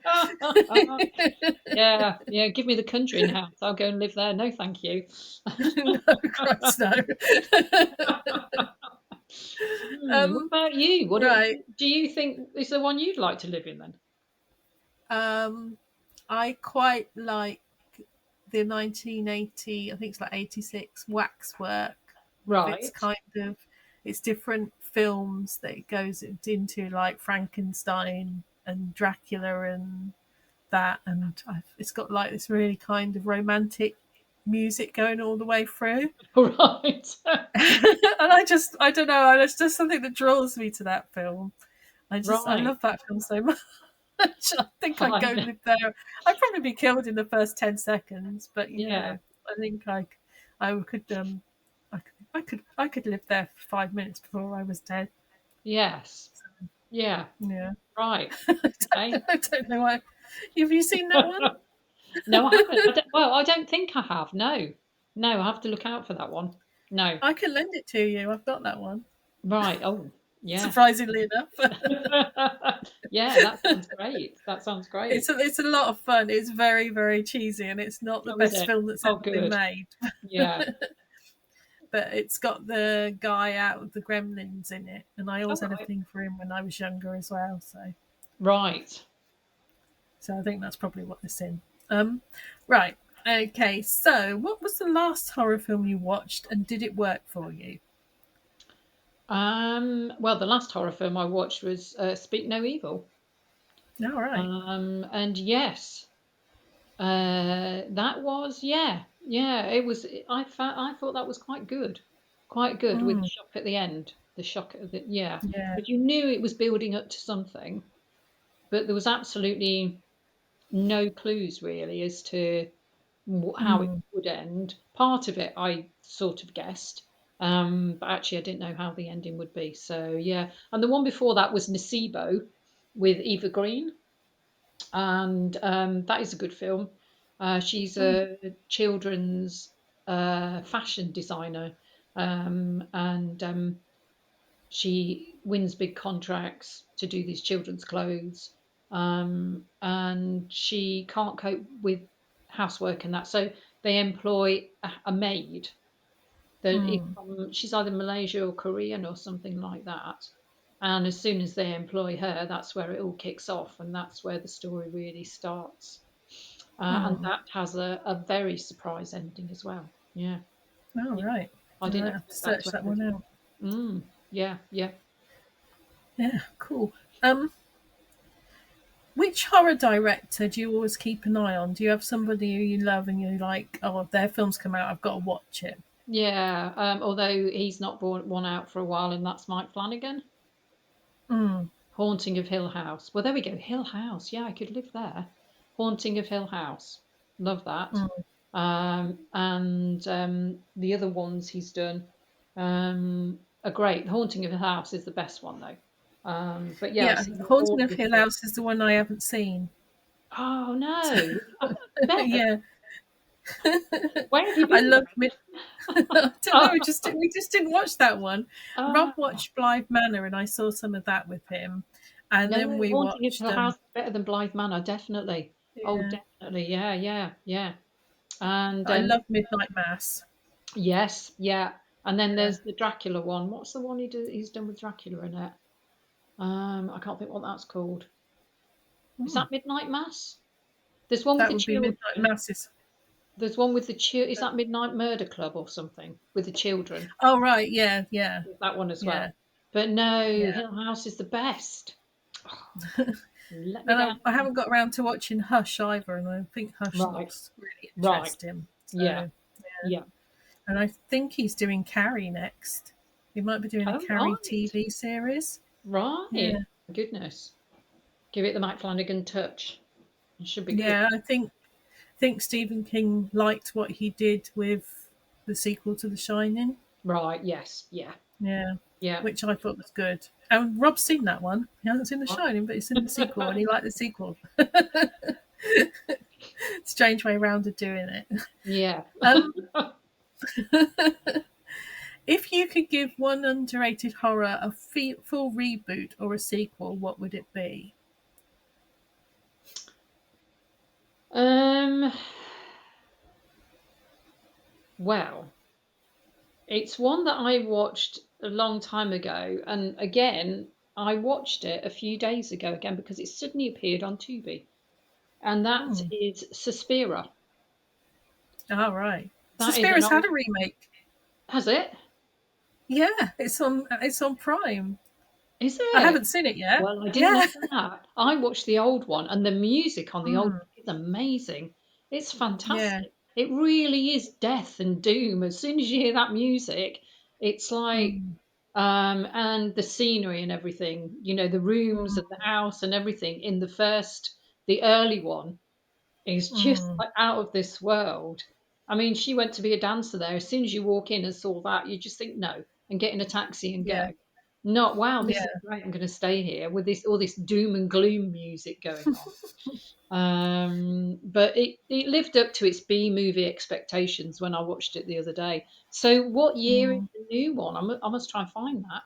Yeah, yeah, give me the Conjuring house. I'll go and live there. No, thank you. No, Christ, no. What um, about you? What right. do you think is the one you'd like to live in then? Um, I quite like the 1980, I think it's like 86 waxwork with its Right. kind of its different films that it goes into, like Frankenstein and Dracula and that, and it's got like this really kind of romantic music going all the way through. Right. And I don't know, it's just something that draws me to that film. I Right. love that film so much. I think I'd go Fine. live there. I'd probably be killed in the first 10 seconds, but Yeah. I think I could I could live there for 5 minutes before I was dead. Yes. Yeah. Yeah, Right. Okay. I don't know why. Have you seen that one? No, I haven't. Well, I don't think I have. No. No, I have to look out for that one. No. I can lend it to you. I've got that one. Right. Oh, yeah. Surprisingly enough, Yeah, that sounds great. That sounds great. it's a lot of fun. It's very cheesy, and it's not the Oh, is best it? film that's Oh, ever been good. made. Yeah. But it's got the guy out of the Gremlins in it, and I All always had a right. thing for him when I was younger as well. Right. So I think that's probably what it's in. Um, right. Okay. So, what was the last horror film you watched, and did it work for you? Well, the last horror film I watched was Speak No Evil. All right. And yes, that was yeah. It was. I thought that was quite good with the Mm, shock at the end. The shock at the yeah, yeah. but you knew it was building up to something, but there was absolutely no clues really as to how it Mm, would end. Part of it I sort of guessed, but actually I didn't know how the ending would be. So yeah, and the one before that was Nocebo with Eva Green, and that is a good film. She's mm, a children's fashion designer, and she wins big contracts to do these children's clothes, and she can't cope with housework and that, so they employ a maid that is mm. from, she's either Malaysia or Korean or something like that. And as soon as they employ her, that's where it all kicks off, and that's where the story really starts. And Mm. that has a very surprise ending as well. Yeah, All yeah. right. I I didn't might have to expect that search to that end as one out. well. Yeah, yeah. Yeah. Cool. Which horror director do you always keep an eye on? Do you have somebody who you love and you're like, oh, if their films come out, I've got to watch it? Yeah, although he's not brought one out for a while, and that's Mike Flanagan. Mm, Haunting of Hill House. Well, there we go. Hill House. Yeah, I could live there. Haunting of Hill House. Love that. mm. And the other ones he's done are great. Haunting of Hill House is the best one, though. But yeah, I've Yeah, seen Haunting all of of Hill it. House is the one I haven't seen. Oh, no. Bev, Yeah, where have you I been, loved Bev? Mid. I don't know. We just didn't watch that one. Rob Ah, watched Blythe Manor, and I saw some of that with him, and then no, we Haunting of watched. Hill House is better than Blythe Manor, definitely. Oh, Yeah, definitely. Yeah, yeah, yeah. And I love Midnight Mass. yes, yeah. And then Yeah. there's the Dracula one. What's the one he's done with Dracula in it? I can't think what that's called. Is Mm, that Midnight Mass? There's one with that the would be Midnight children. Masses. There's one with the is that Midnight Murder Club or something with the children? Oh right, yeah, yeah, There's that one as well. yeah, But no, yeah. Hill House is the best. Let me And down. I haven't got around to watching Hush either, and I think Hush Right, looks really right. interesting. Yeah, So, yeah. and I think he's doing Carrie next. He might be doing a Oh, Carrie right, TV series. right. Yeah, Goodness. Give it the Mike Flanagan touch. It should be good. yeah. I think Stephen King liked what he did with the sequel to The Shining. Right, yes, yeah, Yeah, yeah. which I thought was good. And Rob's seen that one. He hasn't seen The Shining, but he's seen the sequel, and he liked the sequel. Strange way round of doing it. Yeah. Um, If you could give one underrated horror a full reboot or a sequel, what would it be? Um, well, it's one that I watched a long time ago, and again, I watched it a few days ago again because it suddenly appeared on Tubi, and that Hmm. is Suspira. All right. That is an Suspiria's had old. a remake. Has it? Yeah, it's on Prime. Is I it? haven't seen it yet. Well, I didn't know Yeah. that. I watched the old one, and the music on the old Mm, one is amazing. It's yeah. fantastic. It really is death and doom. As soon as you hear that music, it's like, Mm, and the scenery and everything, the rooms and the mm, house and everything in the early one is just mm. like out of this world. I mean, she went to be a dancer there. As soon as you walk in and saw that, you just think no and get in a taxi and Yeah. go. Not wow, this is Yeah. great. I'm going to stay here with this all this doom and gloom music going on. But it lived up to its B movie expectations when I watched it the other day. So, what year is Mm. the new one? I must try and find that.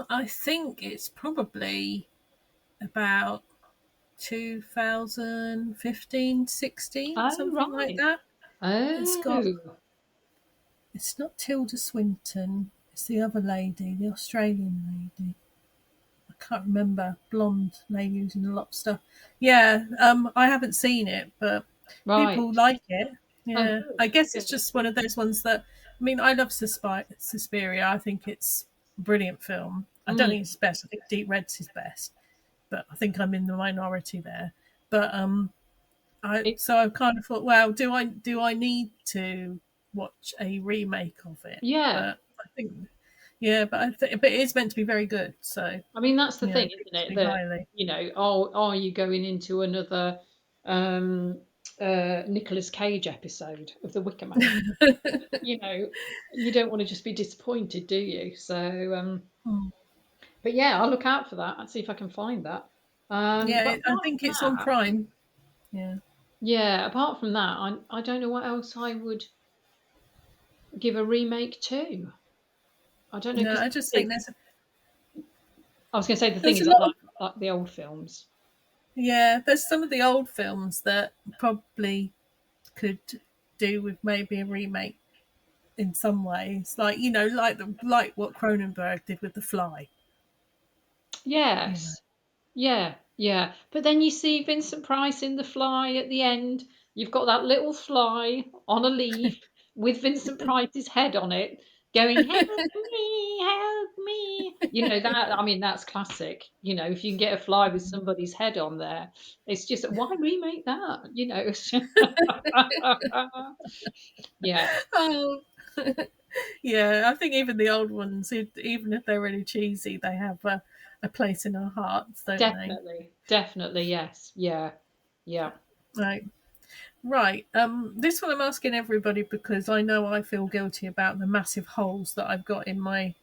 I think it's probably about 2015, 16, Oh, something like right. that. It's got. Oh, It's not Tilda Swinton. It's the other lady, the Australian lady. I can't remember. Blonde lady who's in a lot of stuff. Yeah. I haven't seen it, but right. people like it. Oh, Yeah. good, I guess it's good. just one of those ones that. I mean, I love Suspiria. I think it's a brilliant film. I don't think Mm. it's best. I think Deep Red's his best, but I think I'm in the minority there. But I It, so I kind of thought, well, do I need to watch a remake of it? yeah. But I think, yeah, but it is meant to be very good. So I mean, that's the yeah, thing, it isn't piques it? me That, highly. are you going into another um, Nicolas Cage episode of The Wicker Man? You know, you don't want to just be disappointed, do you? So, Hmm. but yeah, I'll look out for that and see if I can find that. Yeah, But I apart think from it's on that, Prime. Yeah, yeah, apart from that, I don't know what else I would give a remake to. I don't know no, because I just think I was going to say the thing there's a is lot of like the old films. yeah, there's some of the old films that probably could do with maybe a remake in some ways, like like what Cronenberg did with The Fly. You know. Yes. Yeah, yeah. But then you see Vincent Price in The Fly at the end. You've got that little fly on a leaf with Vincent Price's head on it going, help me, help me. That, I mean, that's classic. If you can get a fly with somebody's head on there, it's just, why remake that? Yeah, Oh, yeah, I think even the old ones, even if they're really cheesy, they have a place in our hearts, don't they? definitely. Definitely, yes. Yeah, yeah. Right, right. This one I'm asking everybody because I know I feel guilty about the massive holes that I've got in my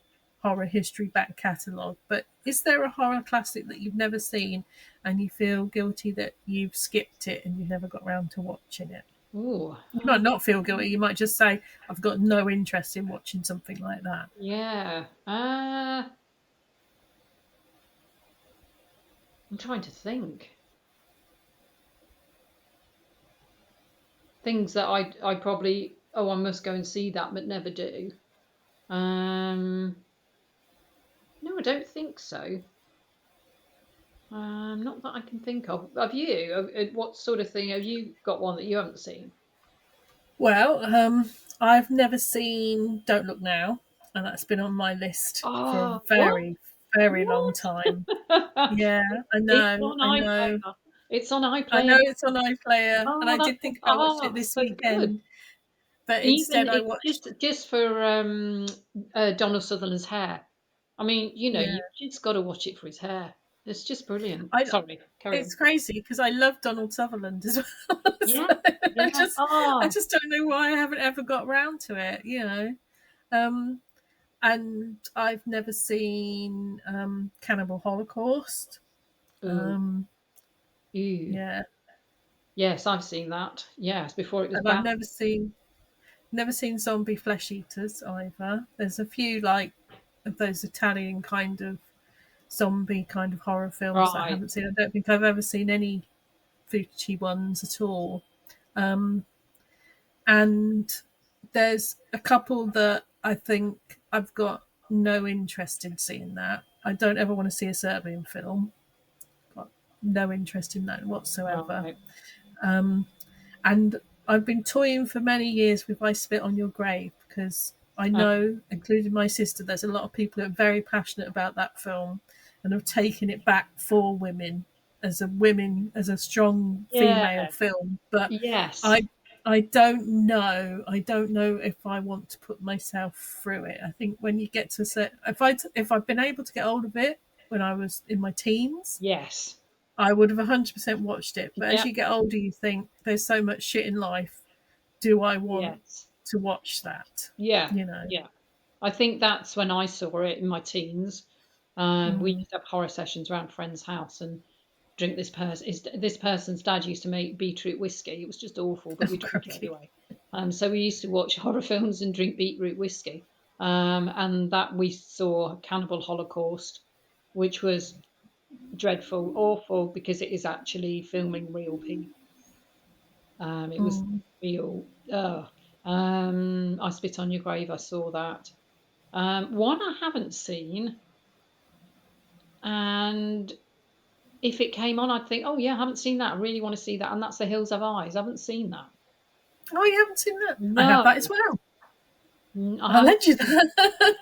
horror history back catalogue. But is there a horror classic that you've never seen and you feel guilty that you've skipped it and you've never got around to watching it? Ooh, You might not feel guilty. You might just say, I've got no interest in watching something like that. yeah. I'm trying to think. Things that I probably, I must go and see that, but never do. Um, no, I don't think so. Not that I can think of. Have you? What sort of thing have you got? One that you haven't seen? Well, I've never seen Don't Look Now, and that's been on my list for a Oh, what? very, very long What? time. Yeah, I It's know, on I know. iPlayer. It's on I iPlayer know it's on iPlayer, and now. I Oh, that's did think about watching it this so good. weekend, but Even instead I it's watched. just for Donald Sutherland's hair. I mean, Yeah, you've just got to watch it for his hair. It's just brilliant. I. Sorry, carry It's on. crazy because I love Donald Sutherland as well. So Yeah, I yeah. just, I Oh, just don't know why I haven't ever got round to it. Um, and I've never seen Cannibal Holocaust. ooh, Um, ooh. yeah, Yes, I've seen that. Yes, before it was and I've banned. never seen. Never seen zombie flesh eaters either. There's a few like of those Italian kind of zombie kind of horror films that I Right. haven't seen. I don't think I've ever seen any Fucci ones at all. Um, and there's a couple that I think I've got no interest in seeing that. I don't ever want to see a Serbian film. Got no interest in that whatsoever. Right. Um, and I've been toying for many years with I Spit on Your Grave because I Uh, know, including my sister, there's a lot of people who are very passionate about that film and have taken it back for women as a strong yeah. female film. But Yes. I I don't know. I don't know if I want to put myself through it. I think when you get to say if I've been able to get hold of it when I was in my teens, Yes. I would have 100% watched it. But as Yep. you get older, you think there's so much shit in life. Do I want Yes. to watch that? Yeah. You know? Yeah. I think that's when I saw it in my teens. We Mm, used to have horror sessions around a friend's house and drink this person's dad used to make beetroot whiskey. It was just awful, but oh, we drank it crikey. anyway. So we used to watch horror films and drink beetroot whiskey. And that we saw Cannibal Holocaust, which was dreadful, awful because it is actually filming real people. It was Mm. real. I Spit on Your Grave. I saw that. One I haven't seen, and if it came on, I'd think, oh yeah, I haven't seen that. I really want to see that, and that's The Hills Have Eyes. I haven't seen that. Oh, you haven't seen that? I have No, that as well. I I'll haven't. lend you that.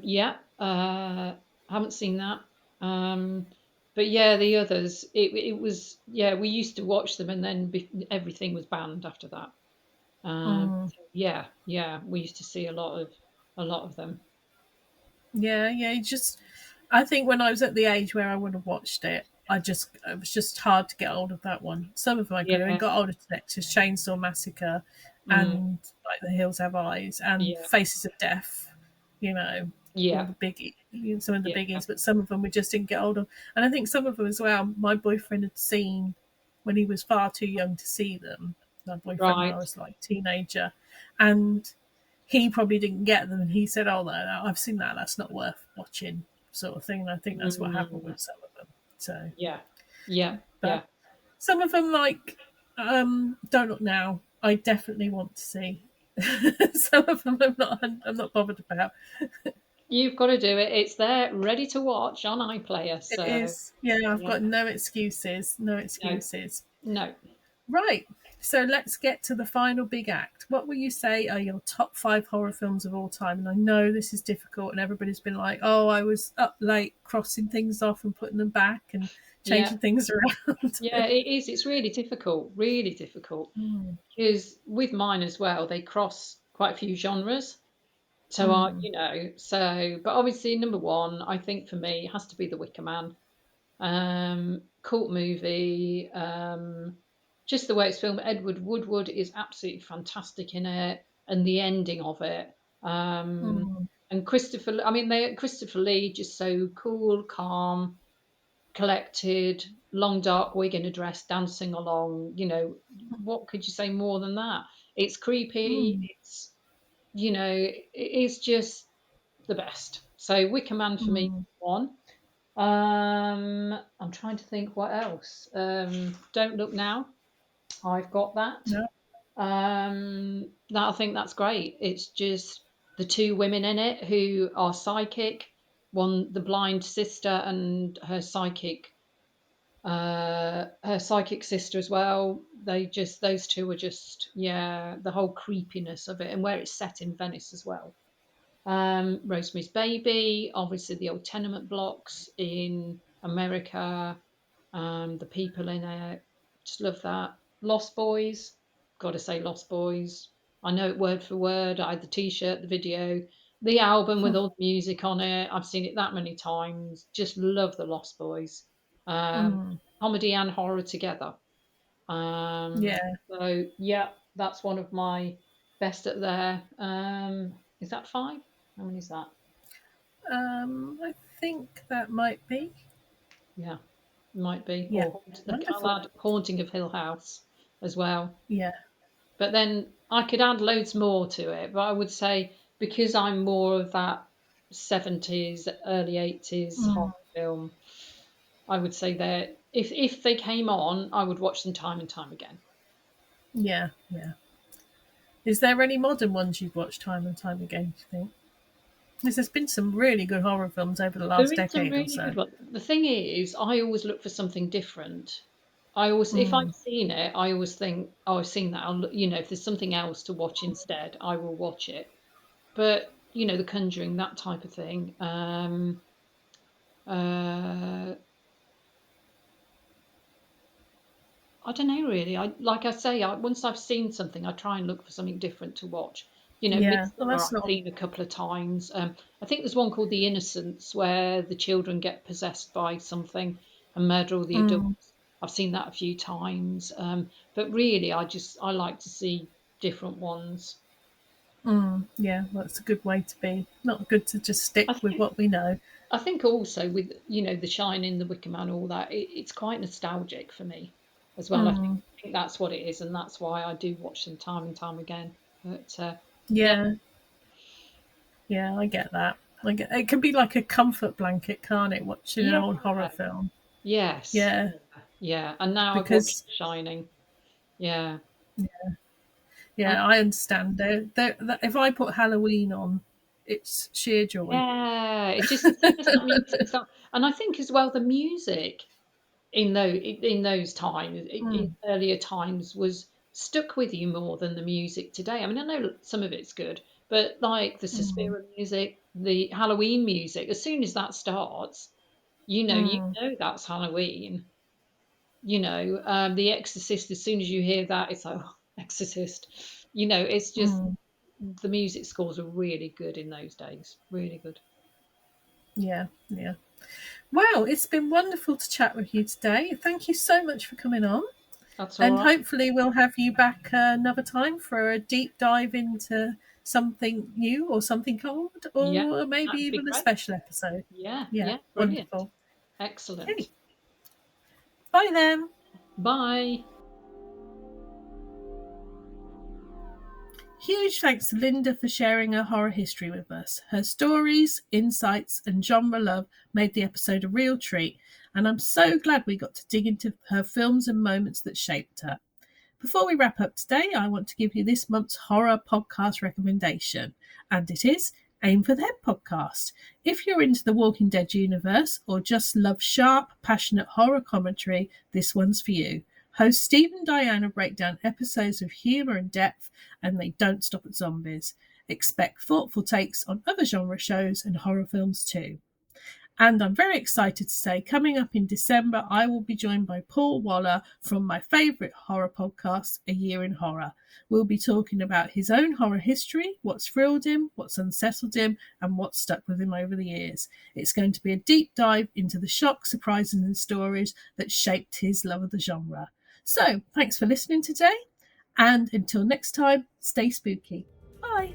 Yeah, haven't seen that. Um, but yeah, the others, it was yeah. We used to watch them, and then everything was banned after that. Mm. So yeah, yeah, we used to see a lot of them. Yeah, yeah. I think when I was at the age where I would have watched it, it was just hard to get hold of that one. Some of them I could have Yeah, got older to next, just Chainsaw Massacre, mm, and like The Hills Have Eyes, and yeah, Faces of Death. You know, all yeah, the some of the yeah. biggies, but some of them we just didn't get hold of. And I think some of them as well. My boyfriend had seen when he was far too young to see them. My boyfriend when I Right. was like teenager, and he probably didn't get them, and he said, "Oh no, I've seen that. That's not worth watching," sort of thing. And I think that's what happened Mm, with some of them. So, yeah, yeah, but yeah. some of them, like Don't Look Now, I definitely want to see. Some of them, I'm not bothered about. You've got to do it. It's there, ready to watch on iPlayer. It So is, yeah. I've yeah, got no excuses. No no, excuses. no. Right. So let's get to the final big act. What will you say are your top five horror films of all time? And I know this is difficult, and everybody's been like, "Oh, I was up late crossing things off and putting them back and Yeah, changing things around." yeah. It is. It's really difficult. Really difficult. Mm, Because with mine as well, they cross quite a few genres. So mm, but obviously number one, I think for me, has to be The Wicker Man. Cult movie. Just the way it's filmed. Edward Woodward is absolutely fantastic in it, and the ending of it. Um, mm, and Christopher Lee just so cool, calm, collected, long dark wig and a dress, dancing along. What could you say more than that? It's creepy. mm, It is just the best. So Wicker Man for me, mm. one. I'm trying to think what else. Don't Look Now. I've got that. No. That I think that's great. It's just the two women in it who are psychic. One, the blind sister, and her psychic sister as well. Those two are just, yeah, the whole creepiness of it, and where it's set in Venice as well. Rosemary's Baby, obviously the old tenement blocks in America, the people in it, just love that. Lost Boys, gotta say Lost Boys. I know it word for word. I had the T-shirt, the video, the album with all the music on it. I've seen it that many times. Just love the Lost Boys. Um, Mm. Comedy and horror together. Yeah. So yeah, that's one of my best at there. Is that five? How many is that? I think that might be. Yeah, might be. Yeah. Or the Wonderful. I'll add Haunting of Hill House as well. Yeah. But then I could add loads more to it. But I would say because I'm more of that 70s, early 80s horror Mm. film, I would say that if they came on, I would watch them time and time again. Yeah, yeah. Is there any modern ones you've watched time and time again, do you think? Because there's been some really good horror films over the There last is some decade or really good so. ones. The thing is, I always look for something different. I always, if I've Mm, seen it, I always think, oh, I've seen that. I'll, you know, if there's something else to watch instead, I will watch it. But you know, The Conjuring, that type of thing. Uh, I don't know really. I like I say, once I've seen something, I try and look for something different to watch. You know, yeah, well, Midsummer that's I've not. seen a couple of times. I think there's one called The Innocents where the children get possessed by something and murder all the Mm, adults. I've seen that a few times. But really, I like to see different ones. yeah, well, it's a good way to be. Not good to just stick I with think what we know. I think also with The Shining, The Wicker Man, all that, it's quite nostalgic for me as well. Mm, I think that's what it is, and that's why I do watch them time and time again. But yeah, yeah, yeah, I get that. I get it. Can be like a comfort blanket, can't it? Watching an yeah, old horror film. yes, Yeah, yeah. And now I've watched because The Shining. Yeah, and yeah, I understand. If I put Halloween on, it's sheer joy. yeah, it just as soon as that music starts, and I think as well the music in those times, in Mm, earlier times, was stuck with you more than the music today. I mean, I know some of it's good, but like the mm, Suspira music, the Halloween music, as soon as that starts, you mm, know that's Halloween. The Exorcist. As soon as you hear that, it's like, oh, Exorcist. It's just mm. the music scores are really good in those days. Really good. Yeah, yeah. Well, it's been wonderful to chat with you today. Thank you so much for coming on. That's all And right. hopefully, we'll have you back another time for a deep dive into something new or something old, Yeah, or maybe that'd be even a great. special episode. Yeah, Yeah, yeah, brilliant. wonderful. Okay, Excellent. bye then. Bye. Huge thanks to Linda for sharing her horror history with us. Her stories, insights, and genre love made the episode a real treat, and I'm so glad we got to dig into her films and moments that shaped her. Before we wrap up today, I want to give you this month's horror podcast recommendation, and it is Aim for the Head podcast. If you're into the Walking Dead universe or just love sharp, passionate horror commentary, this one's for you. Hosts Steve and Diana break down episodes with humour and depth, and they don't stop at zombies. Expect thoughtful takes on other genre shows and horror films too. And I'm very excited to say, coming up in December, I will be joined by Paul Waller from my favourite horror podcast, A Year in Horror. We'll be talking about his own horror history, what's thrilled him, what's unsettled him, and what's stuck with him over the years. It's going to be a deep dive into the shocks, surprises, and stories that shaped his love of the genre. So, thanks for listening today, and until next time, stay spooky. Bye.